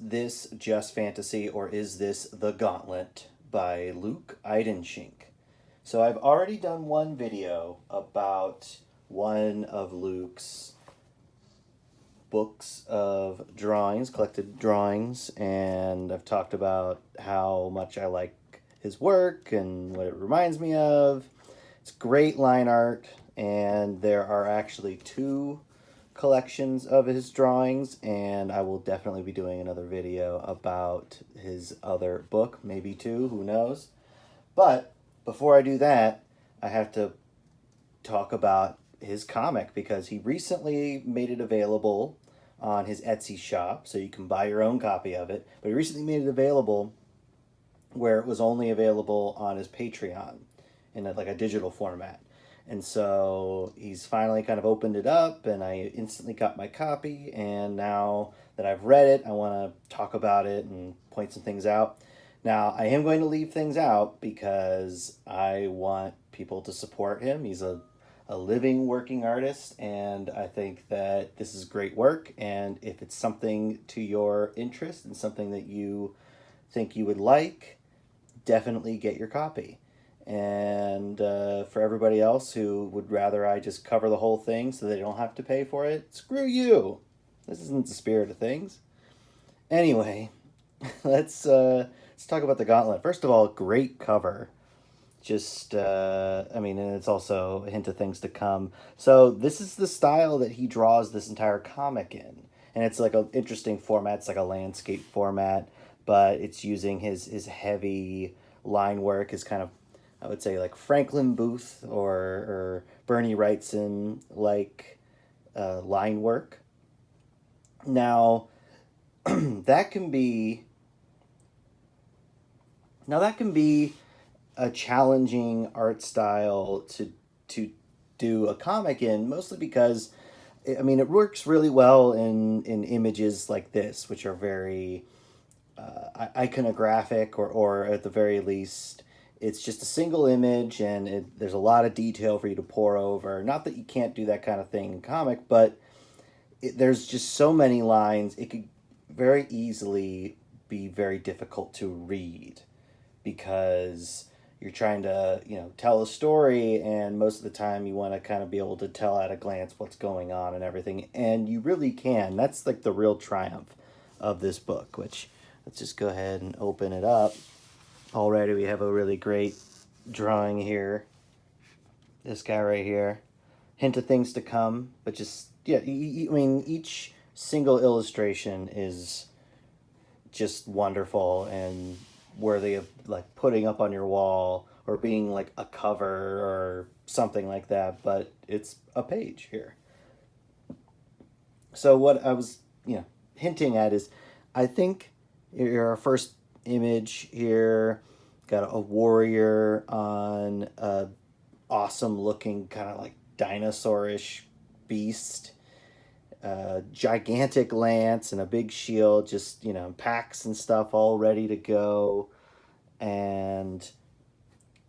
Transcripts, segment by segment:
this just fantasy or is this the Gauntlet by Eidenschink? So I've already done one video about one of Luke's books of drawings, collected drawings, and I've talked about how much I like his work and what it reminds me of. It's great line art, and there are actually two collections of his drawings, and I will definitely be doing another video about his other book, maybe two, who knows. But before I do that, I have to talk about his comic, because he recently made it available on his Etsy shop, so you can buy your own copy of it. But he recently made it available where it was only available on his Patreon in a digital format. And so he's finally kind of opened it up, and I instantly got my copy. And now that I've read it, I want to talk about it and point some things out. Now, I am going to leave things out because I want people to support him. He's a living, working artist, and I think that this is great work. And if it's something to your interest and something that you think you would like, definitely get your copy. And for everybody else who would rather I just cover the whole thing so they don't have to pay for it, screw you. This isn't the spirit of things. Anyway, let's talk about the Gauntlet. First of all, great cover. Just, and it's also a hint of things to come. So this is the style that he draws this entire comic in. And it's like an interesting format. It's like a landscape format, but it's using his heavy line work, his kind of, I would say, like Franklin Booth or Bernie Wrightson like line work. Now, that can be a challenging art style to do a comic in, mostly because, it works really well in images like this, which are very iconographic, or at the very least, it's just a single image, and there's a lot of detail for you to pour over. Not that you can't do that kind of thing in comic, but there's just so many lines, it could very easily be very difficult to read, because you're trying to, tell a story, and most of the time you want to kind of be able to tell at a glance what's going on and everything, and you really can. That's like the real triumph of this book, which, let's just go ahead and open it up. Already we have a really great drawing here. This guy right here. Hint of things to come, but just, yeah, each single illustration is just wonderful and worthy of like putting up on your wall or being like a cover or something like that, but it's a page here. So what I was, hinting at is, I think your first image here got a warrior on a awesome looking kind of like dinosaurish beast, gigantic lance and a big shield, just packs and stuff all ready to go. And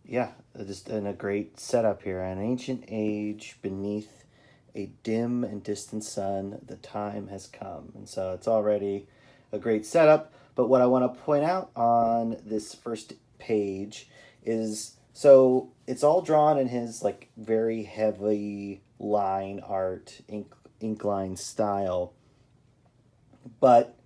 yeah, just in a great setup here. An ancient age beneath a dim and distant sun, the time has come. And so it's already a great setup. But what I want to point out on this first page is, so it's all drawn in his like very heavy line art, ink line style, but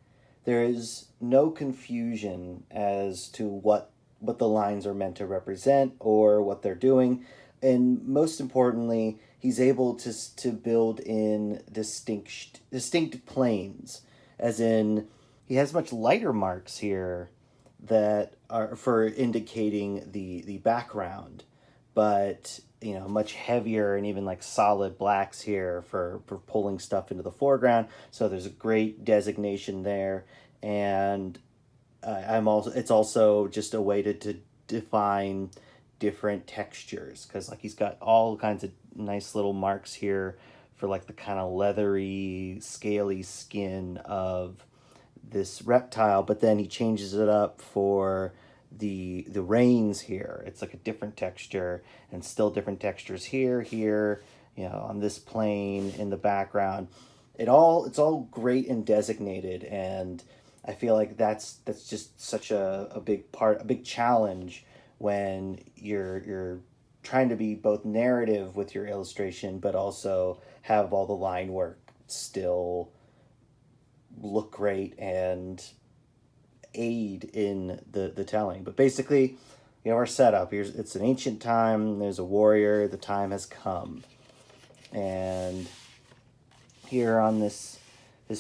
there is no confusion as to what the lines are meant to represent or what they're doing. And most importantly, he's able to build in distinct planes, as in he has much lighter marks here that are for indicating the background, but much heavier and even like solid blacks here for pulling stuff into the foreground. So there's a great designation there. And it's also just a way to define different textures, because like he's got all kinds of nice little marks here for like the kind of leathery, scaly skin of this reptile, but then he changes it up for the reins here. It's like a different texture, and still different textures here, on this plane in the background. It's all great and designated, and I feel like that's just such a big part, a big challenge when you're trying to be both narrative with your illustration, but also have all the line work still look great and aid in the telling. But basically, you have our setup. It's an ancient time. There's a warrior. The time has come, and here on this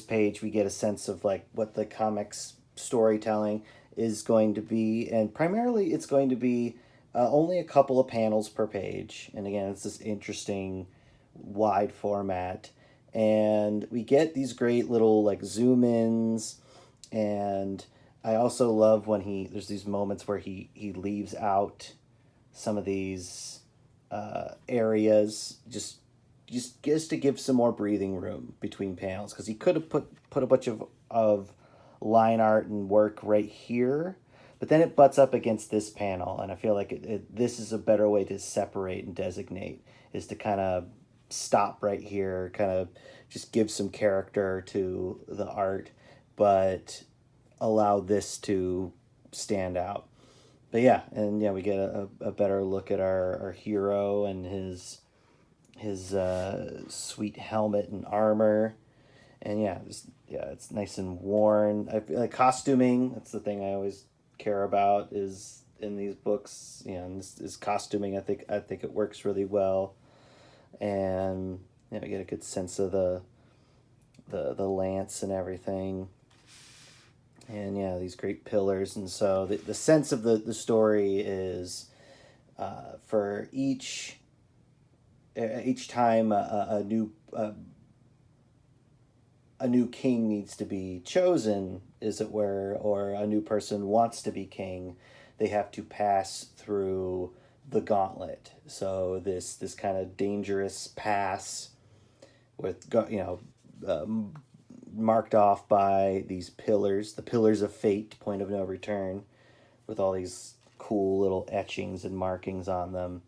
page we get a sense of like what the comics storytelling is going to be, and primarily it's going to be only a couple of panels per page, and again it's this interesting wide format, and we get these great little like zoom ins, and I also love when there's these moments where he leaves out some of these areas just to give some more breathing room between panels, because he could have put a bunch of line art and work right here, but then it butts up against this panel, and I feel like this is a better way to separate and designate, is to kind of stop right here, kind of just give some character to the art, but allow this to stand out. But yeah, and yeah, we get a better look at our hero and his sweet helmet and armor, and yeah, it's nice and worn. I feel like costuming, that's the thing I always care about is in these books, and this is costuming. I think it works really well, and I get a good sense of the lance and everything, and yeah, these great pillars. And so the sense of the story is for each time a new king needs to be chosen, as it were, or a new person wants to be king, they have to pass through the gauntlet. So this kind of dangerous pass with marked off by these pillars, the pillars of fate, point of no return, with all these cool little etchings and markings on them.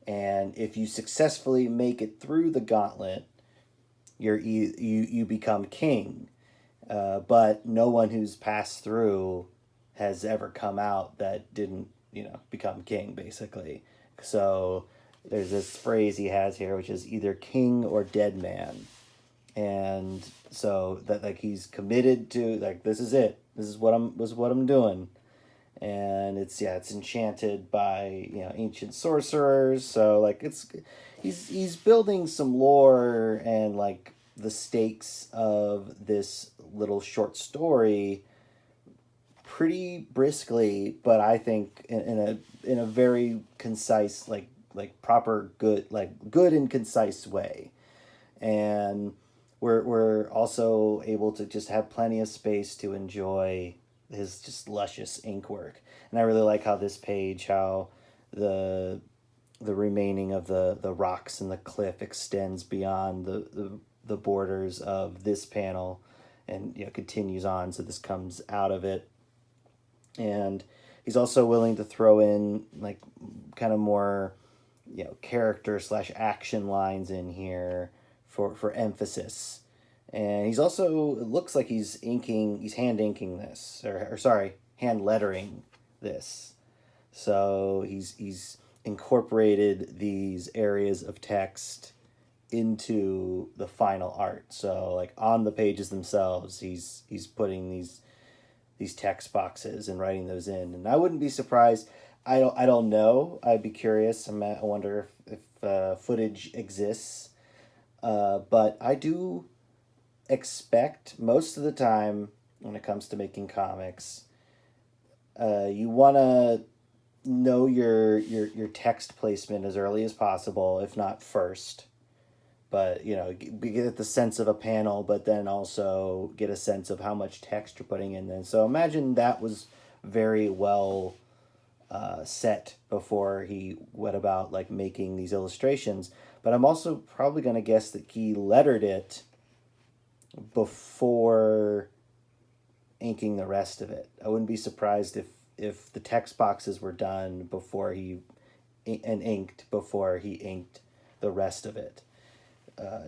And if you successfully make it through the gauntlet, you become king. But no one who's passed through has ever come out that didn't, become king, basically. So there's this phrase he has here, which is either king or dead man. And so that, like, he's committed to, like, this is it. This is what I'm doing. And it's enchanted by ancient sorcerers, so like he's building some lore, and like the stakes of this little short story pretty briskly, but I think in a very concise, like proper good and concise way. And we're also able to just have plenty of space to enjoy his just luscious ink work. And I really like how this page, how the remaining of the rocks and the cliff extends beyond the borders of this panel, and continues on, so this comes out of it. And he's also willing to throw in like kind of more character / action lines in here for emphasis. And he's also, it looks like he's hand inking this, or sorry, hand lettering this. So he's incorporated these areas of text into the final art. So like on the pages themselves, he's putting these text boxes and writing those in. And I wouldn't be surprised. I don't know. I'd be curious. I wonder if footage exists. But I do expect most of the time when it comes to making comics, you want to know your text placement as early as possible, if not first. But get the sense of a panel, but then also get a sense of how much text you're putting in. And so imagine that was very well set before he went about like making these illustrations. But I'm also probably going to guess that he lettered it before inking the rest of it. I wouldn't be surprised if the text boxes were done before he inked the rest of it.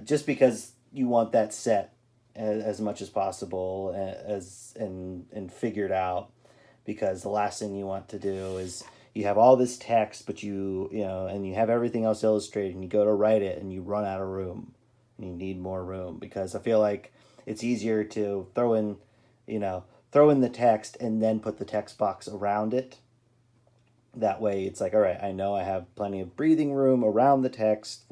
Just because you want that set as much as possible and figured out, because the last thing you want to do is you have all this text, but and you have everything else illustrated, and you go to write it and you run out of room and you need more room, because I feel like it's easier to throw in the text and then put the text box around it. That way it's like, all right, I know I have plenty of breathing room around the text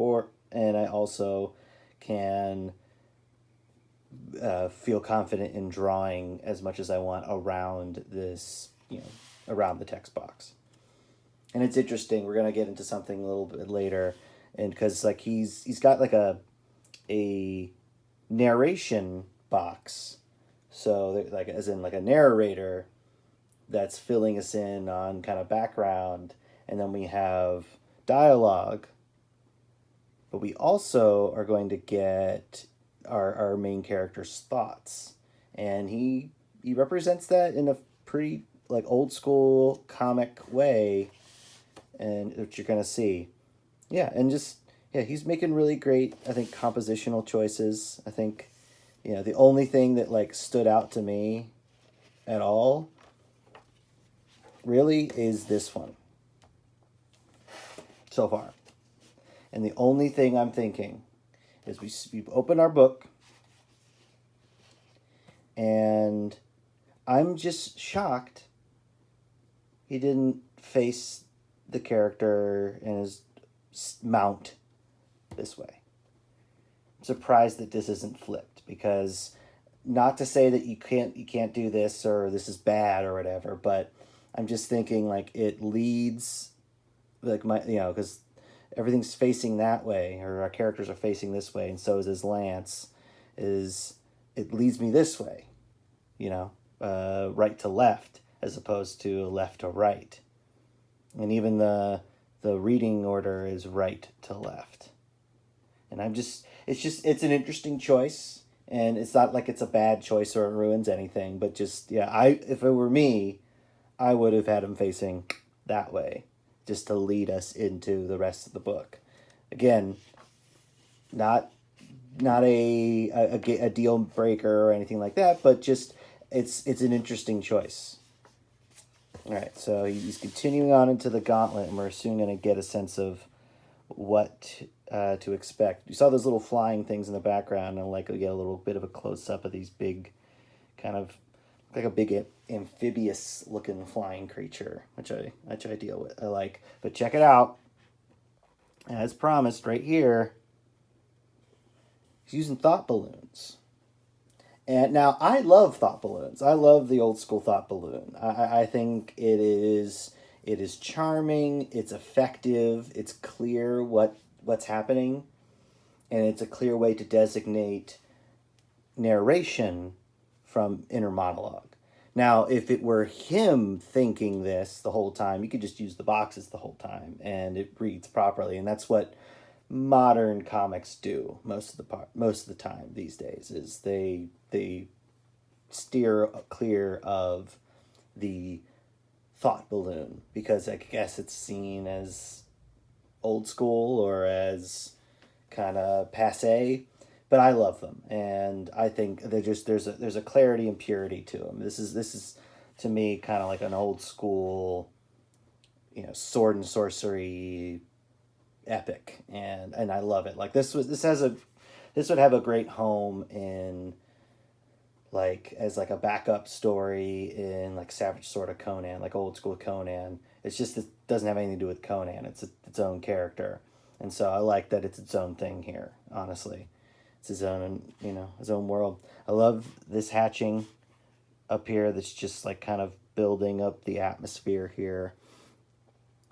and I also can feel confident in drawing as much as I want around this, around the text box. And it's interesting. We're gonna get into something a little bit later, and because like he's got like a narration box, so like as in like a narrator that's filling us in on kind of background, and then we have dialogue, but we also are going to get our main character's thoughts, and he represents that in a pretty like old school comic way, and which you're gonna see. He's making really great, I think, compositional choices. I think the only thing that like stood out to me at all really is this one so far. And the only thing I'm thinking is we open our book, and I'm just shocked he didn't face the character and his mount this way. I'm surprised that this isn't flipped, because not to say that you can't do this or this is bad or whatever, but I'm just thinking like it leads, like because everything's facing that way, or our characters are facing this way, and so is his lance. It leads me this way, right to left as opposed to left to right, and even the reading order is right to left. And it's an interesting choice, and it's not like it's a bad choice or it ruins anything, but just if it were me, I would have had him facing that way, just to lead us into the rest of the book. Again, not a deal breaker or anything like that, but just it's an interesting choice. All right, so he's continuing on into the Gauntlet, and we're soon going to get a sense of what to expect. You saw those little flying things in the background, and like we get a little bit of a close up of these big, kind of like a big amphibious looking flying creature, which I deal with. I like. But check it out. As promised, right here, he's using thought balloons. And now I love thought balloons. I love the old school thought balloon. I think it is charming. It's effective. It's clear what's happening, and it's a clear way to designate narration from inner monologue. Now, if it were him thinking this the whole time, you could just use the boxes the whole time, and it reads properly. And that's what modern comics do most of the time these days. Is they steer clear of the thought balloon, because I guess it's seen as old school or as kind of passé. But I love them, and I think they're just there's a clarity and purity to them. This is to me kind of like an old school, sword and sorcery epic, and I love it. Like this would have a great home in like as like a backup story in like Savage Sword of Conan, like old school Conan. It's just it doesn't have anything to do with Conan. It's its own character, and so I like that it's its own thing here. Honestly. His own, his own world. I love this hatching up here that's just like kind of building up the atmosphere here.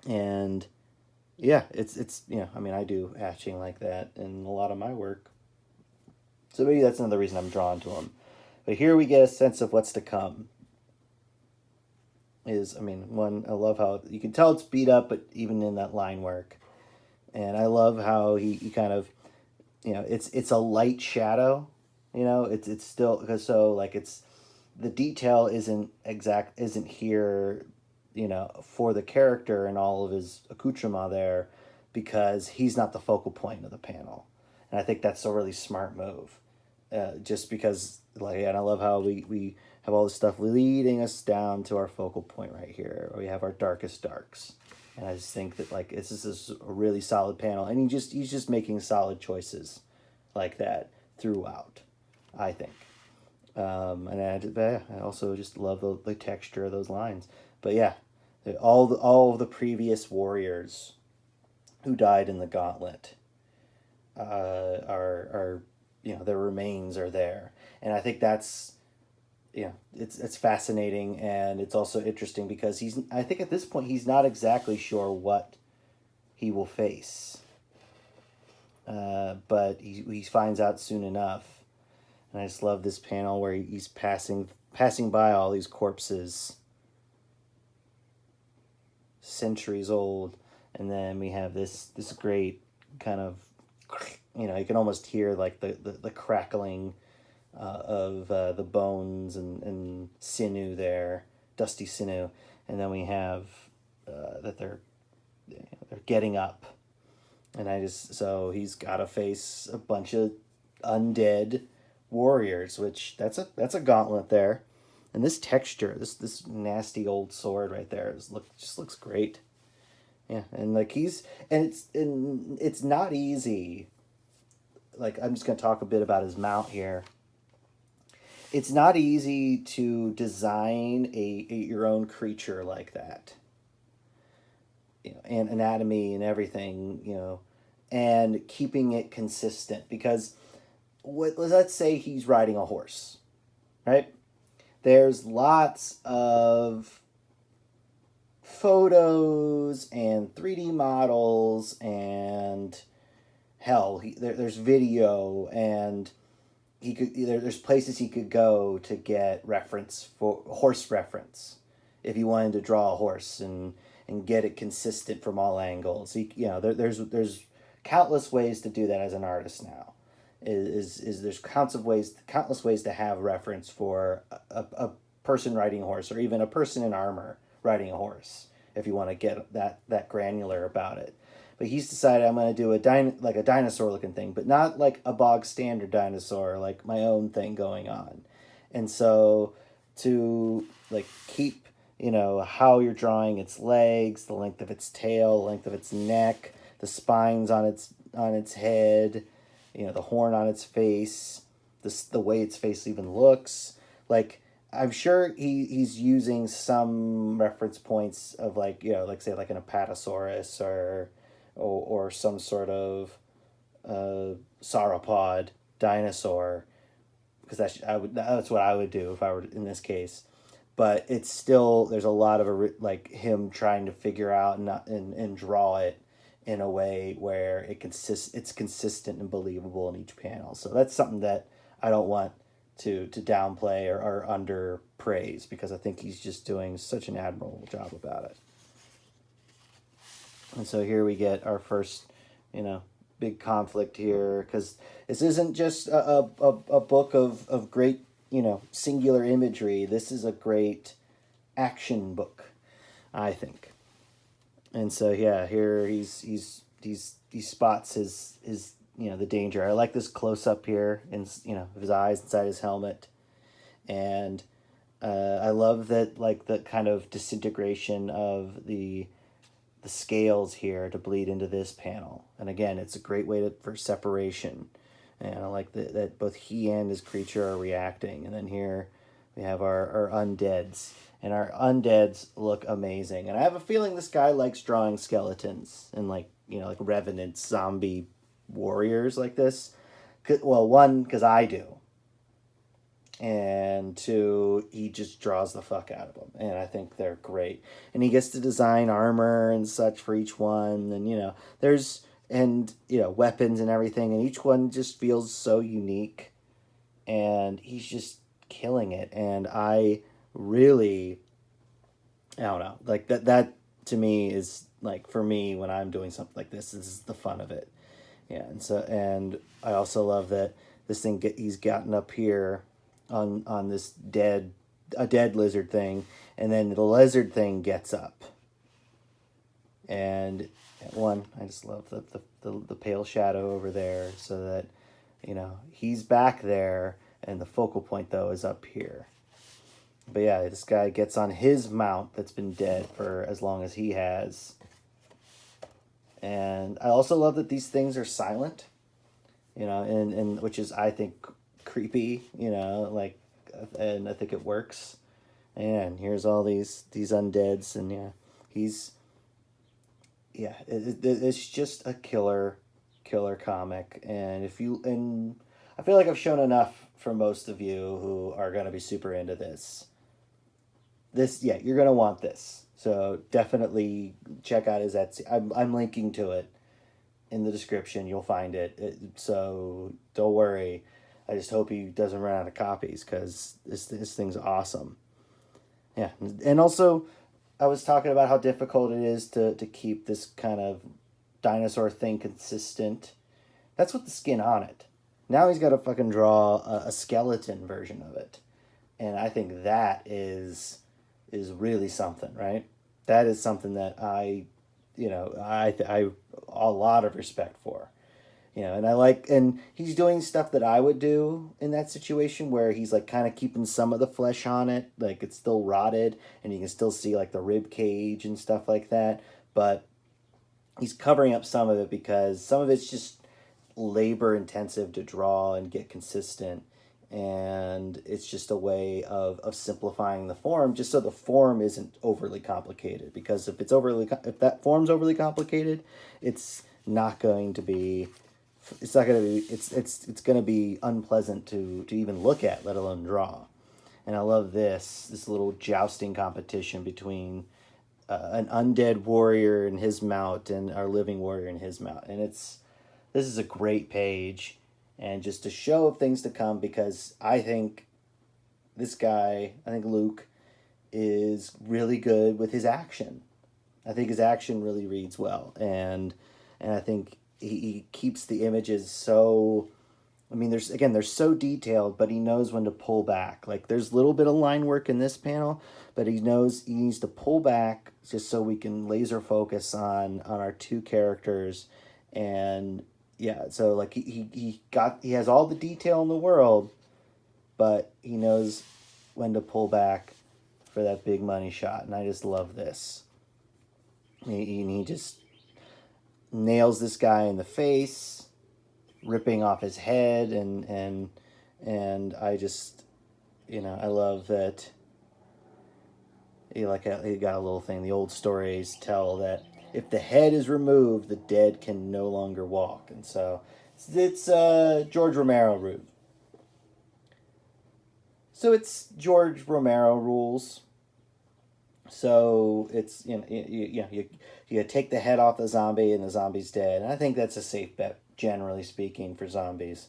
And it's I do hatching like that in a lot of my work. So maybe that's another reason I'm drawn to him. But here we get a sense of what's to come. I love how you can tell it's beat up, but even in that line work. And I love how he kind of, it's a light shadow, it's still, because so like it's, the detail isn't here, for the character and all of his accoutrement there, because he's not the focal point of the panel. And I think that's a really smart move. just because, like, and I love how we have all this stuff leading us down to our focal point right here. We have our darkest darks, and I just think that, like, this is a really solid panel, and he's just making solid choices like that throughout, I think. I also just love the texture of those lines. But yeah, all of the previous warriors who died in the Gauntlet are their remains are there, and I think that's it's fascinating, and it's also interesting because I think at this point he's not exactly sure what he will face, but he finds out soon enough. And I just love this panel where he's passing by all these corpses, centuries old, and then we have this great kind of, you can almost hear like the crackling of the bones and sinew there, dusty sinew, and then we have that they're getting up, and so he's got to face a bunch of undead warriors, which that's a gauntlet there, and this texture, this nasty old sword right there just looks great. Yeah, and like it's not easy. Like, I'm just gonna talk a bit about his mount here. It's not easy to design your own creature like that. And anatomy and everything, and keeping it consistent, because let's say he's riding a horse, right? There's lots of photos and 3D models and hell, there's video, and there's places he could go to get reference for horse reference if he wanted to draw a horse and get it consistent from all angles. There's countless ways to do that as an artist now. There's countless ways to have reference for a person riding a horse, or even a person in armor riding a horse, if you want to get that granular about it. But he's decided, I'm going to do a dinosaur looking thing, but not like a bog standard dinosaur, like my own thing going on. And so to like keep, how you're drawing its legs, the length of its tail, the length of its neck, the spines on its head, the horn on its face, the way its face even looks. Like, I'm sure he's using some reference points of like say like an apatosaurus or some sort of sauropod dinosaur, because that's what I would do if I were in this case. But it's still, there's a lot of like him trying to figure out and draw it in a way where it's consistent and believable in each panel. So that's something that I don't want to downplay or under praise, because I think he's just doing such an admirable job about it. And so here we get our first, big conflict here, because this isn't just a book of great, singular imagery. This is a great action book, I think. And so yeah, here he spots his the danger. I like this close up here, and of his eyes inside his helmet, and I love that, like, the kind of disintegration of the scales here to bleed into this panel. And again, it's a great way for separation. And I like that both he and his creature are reacting. And then here we have our undeads. And our undeads look amazing. And I have a feeling this guy likes drawing skeletons and like revenant zombie warriors like this. Well, one, because I do. And two, he just draws the fuck out of them, and I think they're great. And he gets to design armor and such for each one, and there's weapons and everything, and each one just feels so unique, and he's just killing it. And I don't know, like that to me is like, for me, when I'm doing something like this is the fun of it. Yeah. And I also love that this thing he's gotten up here on this dead lizard thing, and then the lizard thing gets up, and I just love the pale shadow over there, so that you know, he's back there, and the focal point though is up here. But yeah, this guy gets on his mount that's been dead for as long as he has. And I also love that these things are silent, you know, and which is, I think, creepy, you know, like, and I think it works. And here's all these undeads, and yeah, he's, yeah, it's just a killer comic. And I feel like I've shown enough for most of you who are going to be super into this. Yeah, you're going to want this. So definitely check out his Etsy. I'm linking to it in the description. You'll find it. So don't worry. I just hope he doesn't run out of copies, because this thing's awesome. Yeah, and also I was talking about how difficult it is to keep this kind of dinosaur thing consistent. That's with the skin on it. Now he's got to fucking draw a skeleton version of it, and I think that is really something, right? That is something that I a lot of respect for. You know, and he's doing stuff that I would do in that situation, where he's like kind of keeping some of the flesh on it, like it's still rotted, and you can still see like the rib cage and stuff like that. But he's covering up some of it because some of it's just labor intensive to draw and get consistent. And it's just a way of simplifying the form, just so the form isn't overly complicated. Because if that form's overly complicated, it's not going to be it's going to be unpleasant to even look at, let alone draw. And I love this little jousting competition between an undead warrior and his mount and our living warrior and his mount. And this is a great page, and just a show of things to come, because I think Luke is really good with his action. I think his action really reads well, and I think he keeps the images so, I mean, they're so detailed, but he knows when to pull back. Like, there's a little bit of line work in this panel, but he knows he needs to pull back just so we can laser focus on our two characters. And yeah, so like he has all the detail in the world, but he knows when to pull back for that big money shot. And I just love this. He just nails this guy in the face, ripping off his head, and I just, you know, I love that he got a little thing. The old stories tell that if the head is removed, the dead can no longer walk. And so it's George Romero rules. So it's George Romero rules. So it's, you know, you take the head off the zombie and the zombie's dead. And I think that's a safe bet, generally speaking, for zombies.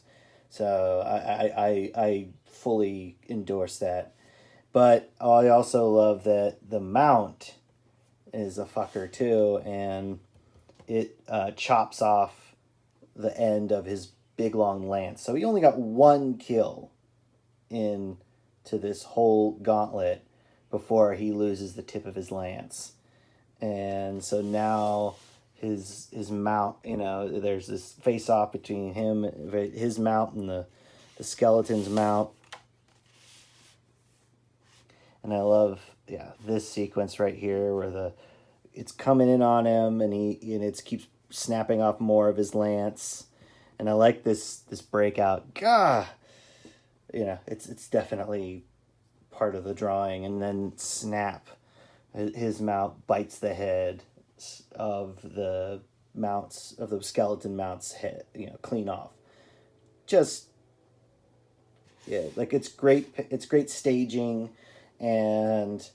So I fully endorse that. But I also love that the mount is a fucker too, and it chops off the end of his big long lance. So he only got one kill into this whole gauntlet before he loses the tip of his lance. And so now his mount, you know, there's this face off between his mount and the skeleton's mount. And I love, this sequence right here where it's coming in on him, and it keeps snapping off more of his lance. And I like this breakout. Gah! You know, it's definitely part of the drawing. And then snap, his mount bites the head of the skeleton mount's head, you know, clean off. Just, yeah, like it's great staging, and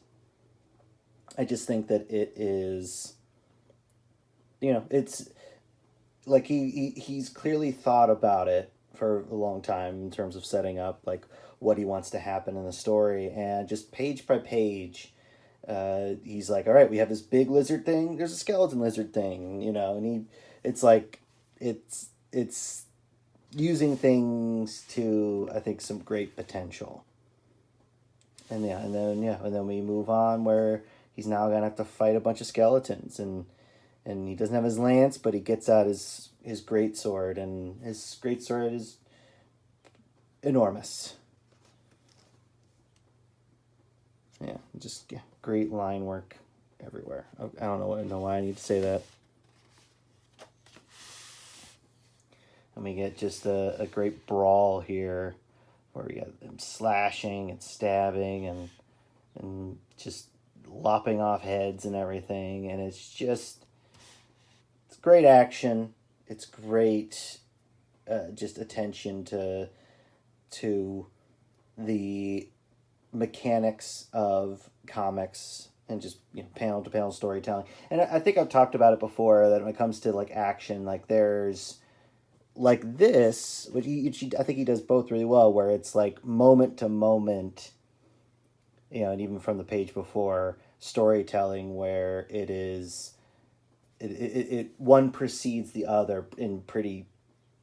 I just think that it is, you know, it's like he's clearly thought about it for a long time in terms of setting up like what he wants to happen in the story, and just page by page, he's like, all right, we have this big lizard thing, there's a skeleton lizard thing, you know, and it's using things to, I think, some great potential. And then we move on where he's now gonna have to fight a bunch of skeletons, and he doesn't have his lance, but he gets out his greatsword, and his greatsword is enormous. Yeah, just great line work everywhere. I don't know why I need to say that. And we get just a great brawl here, where we got them slashing and stabbing and just lopping off heads and everything, and it's great action. It's great, just attention to the mechanics of comics and just panel to panel storytelling. And I think I've talked about it before, that when it comes to like action, like there's like this, which I think he does both really well, where it's like moment to moment, and even from the page before, storytelling where it one precedes the other in pretty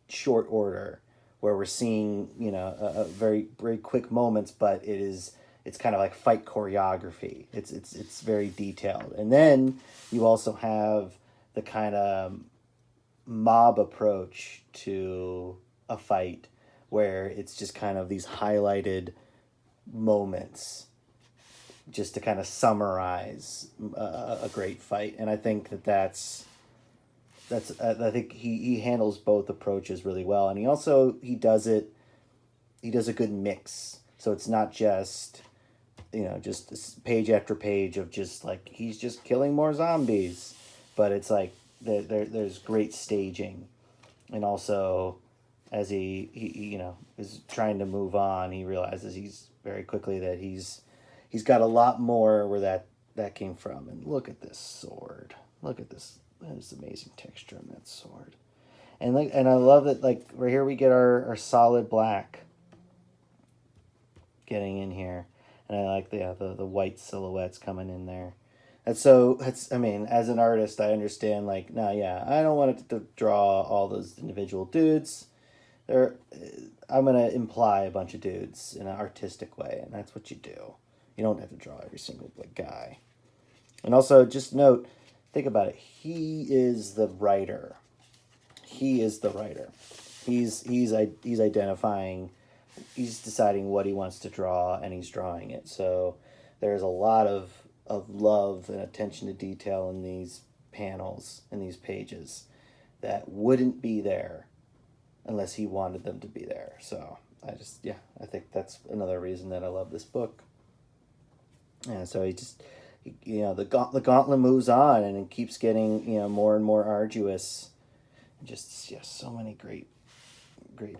short order, where we're seeing a very very quick moments, but it's kind of like fight choreography. It's very detailed, and then you also have the kind of mob approach to a fight, where it's just kind of these highlighted moments just to kind of summarize a great fight. And I think that's I think he handles both approaches really well, and he does a good mix, so it's not just just page after page of just like he's just killing more zombies, but it's like there's great staging, and also as he is trying to move on, he realizes he's very quickly that he's got a lot more where that came from. And look at this sword. Look at this. That is amazing texture on that sword. And I love that, like, right here we get our solid black getting in here. And I like the white silhouettes coming in there. I mean, as an artist, I understand, like, no, yeah, I don't want it to draw all those individual dudes. I'm going to imply a bunch of dudes in an artistic way, and that's what you do. You don't have to draw every single guy. And also, just note, think about it. He is the writer. He's identifying. He's deciding what he wants to draw, and he's drawing it. So there's a lot of love and attention to detail in these panels, in these pages, that wouldn't be there unless he wanted them to be there. So I think that's another reason that I love this book. And so the gauntlet moves on, and it keeps getting more and more arduous. Just so many great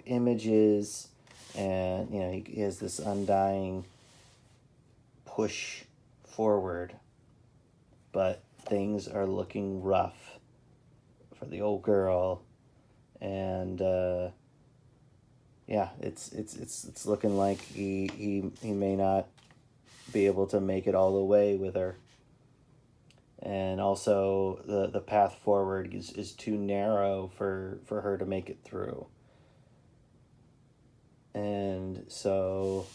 images, and he has this undying push forward, but things are looking rough for the old girl, and it's looking like he may not be able to make it all the way with her. And also the path forward is too narrow for her to make it through. And so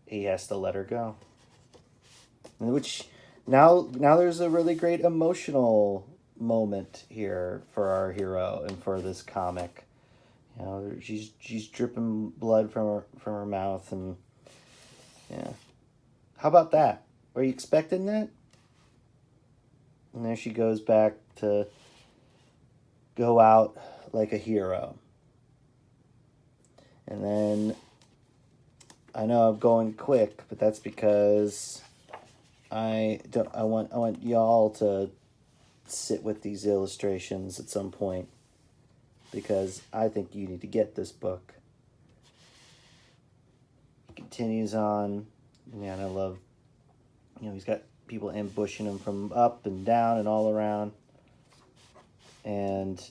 he has to let her go. Which now there's a really great emotional moment here for our hero and for this comic. She's dripping blood from her mouth, and how about that? Were you expecting that? And there she goes back to go out like a hero. And then I know I'm going quick, but that's because I want y'all to sit with these illustrations at some point, because I think you need to get this book. It continues on. Man, I love, he's got people ambushing him from up and down and all around. And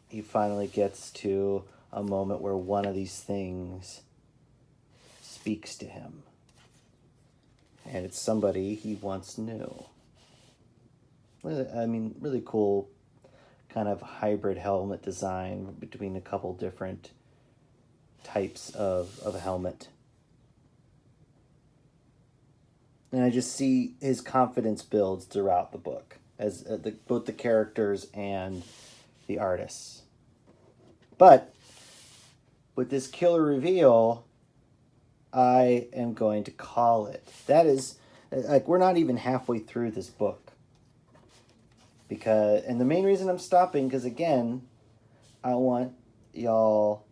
he finally gets to a moment where one of these things speaks to him. And it's somebody he once knew. I mean, really cool kind of hybrid helmet design between a couple different types of helmet. And I just see his confidence builds throughout the book, as both the characters and the artists. But with this killer reveal, I am going to call it. That is, like, we're not even halfway through this book. And the main reason I'm stopping, because again, I want y'all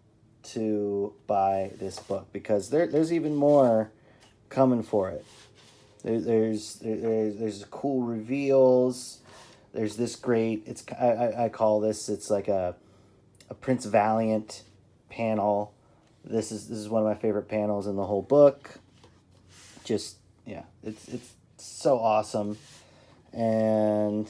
to buy this book, because there's even more coming for it. There's cool reveals. There's this great, I call this, it's like a Prince Valiant panel. This is one of my favorite panels in the whole book. Just, yeah, it's so awesome. And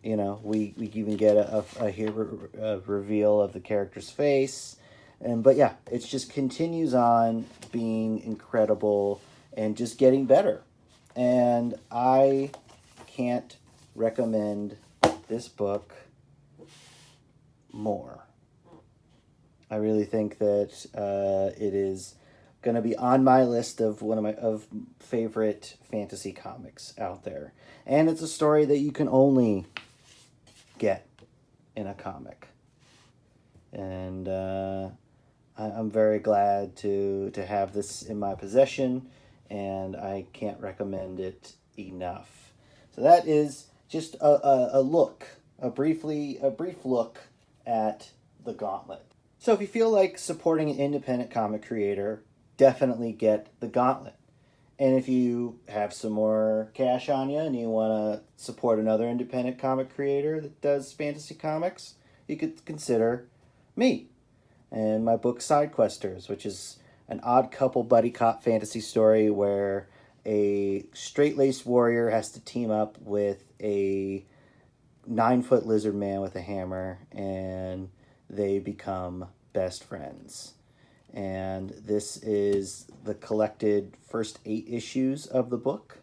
you know, we even get a reveal of the character's face. But yeah, it just continues on being incredible and just getting better. And I can't recommend this book more. I really think that it is going to be on my list of one of my favorite fantasy comics out there. And it's a story that you can only get in a comic. And I'm very glad to have this in my possession, and I can't recommend it enough. So that is just a brief look at the Gauntlet. So if you feel like supporting an independent comic creator, definitely get the Gauntlet. And if you have some more cash on you and you want to support another independent comic creator that does fantasy comics, you could consider me and my book Sidequesters, which is an odd couple buddy cop fantasy story where a straight-laced warrior has to team up with a 9-foot lizard man with a hammer, and they become best friends. And this is the collected first 8 issues of the book,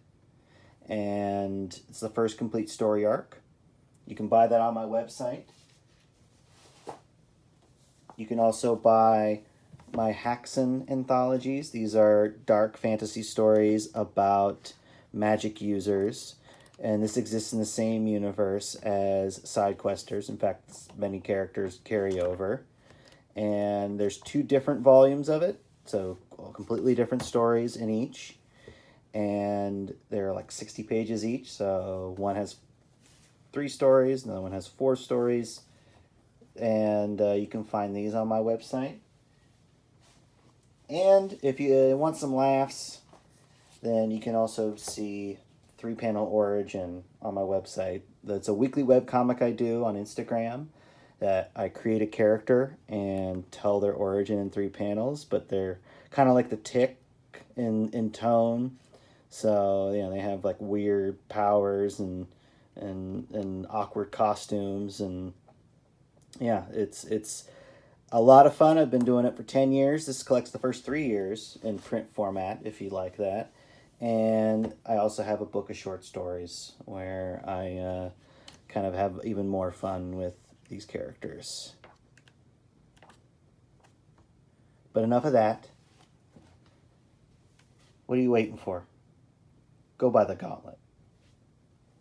and it's the first complete story arc. You can buy that on my website. You can also buy my Haxan anthologies. These are dark fantasy stories about magic users, and this exists in the same universe as Sidequesters. In fact, many characters carry over. And there's 2 different volumes of it, so completely different stories in each. And they're like 60 pages each, so one has 3 stories, another one has 4 stories. And you can find these on my website. And if you want some laughs, then you can also see 3-Panel Origin on my website. That's a weekly webcomic I do on Instagram, that I create a character and tell their origin in 3 panels, but they're kind of like the Tick in tone. So, you know, they have like weird powers and awkward costumes, and yeah, it's a lot of fun. I've been doing it for 10 years. This collects the first 3 years in print format, if you like that. And I also have a book of short stories where I kind of have even more fun with these characters. But enough of that. What are you waiting for? Go buy the Gauntlet.